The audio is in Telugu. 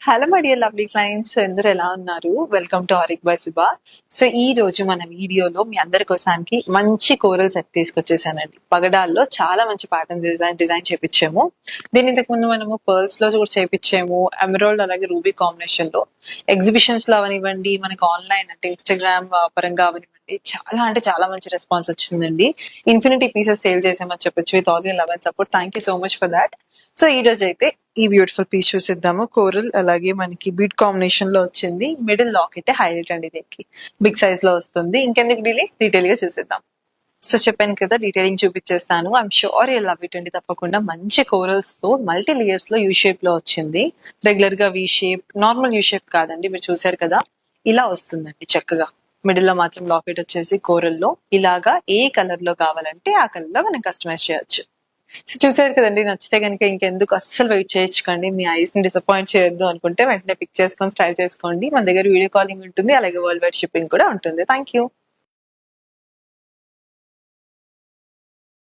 Hello my dear lovely clients, అందరూ ఎలా ఉన్నారు? Welcome to auric by Suba. So ఈ రోజు మన వీడియోలో మీ అందరి కోసానికి మంచి కోరల్ సెట్ తీసుకొచ్చేసానండి. పగడాల్లో చాలా మంచి ప్యాటర్న్ డిజైన్ చేపించాము. దీని ఇంతకు ముందు మనము పర్ల్స్ లో కూడా చేపించాము, ఎమరాల్డ్ అలాగే రూబీ కాంబినేషన్ లో. ఎగ్జిబిషన్స్ లో అవనివ్వండి, మనకి ఆన్లైన్ అంటే ఇన్స్టాగ్రామ్ పరంగా అవనివ్వండి, చాలా అంటే చాలా మంచి రెస్పాన్స్ వచ్చిందండి. ఇన్ఫినిటీ పీసెస్ సేల్ చేసామని చెప్పొచ్చు with all your love and support. Thank you so much for that. So ఈ రోజు అయితే ఈ బ్యూటిఫుల్ పీస్ చూసిద్దాము. కోరల్ అలాగే మనకి బీట్ కాంబినేషన్ లో వచ్చింది. మిడిల్ లాకెట్ హైలైట్ అండి, దీనికి బిగ్ సైజ్ లో వస్తుంది. ఇంకెందుకు డీటెయిల్ గా చూసిద్దాం. సో చెప్పాను కదా, డీటెయిలింగ్ చూపించేస్తాను. I'm sure you love it అండి. తప్పకుండా మంచి కోరల్స్ తో మల్టీ లేయర్స్ లో యూ షేప్ లో వచ్చింది. రెగ్యులర్ గా V shape, normal U shape కాదండి. మీరు చూసారు కదా, ఇలా వస్తుందండి చక్కగా. మిడిల్ లో మాత్రం లాకెట్ వచ్చేసి కోరల్ లో ఇలాగా ఏ కలర్ లో కావాలంటే ఆ కలర్ లో మనం కస్టమైజ్ చేయొచ్చు. సో చూసారు కదండి, నచ్చితే కనుక ఇంకెందుకు అస్సలు వెయిట్ చేయించుకోండి. మీ ఐస్ ని డిసప్పాయింట్ చేయొద్దు అనుకుంటే వెంటనే పిక్ చేసుకొని స్టైల్ చేసుకోండి. మన దగ్గర వీడియో కాలింగ్ ఉంటుంది, అలాగే వరల్డ్ వైడ్ షిప్పింగ్ కూడా ఉంటుంది. Thank you.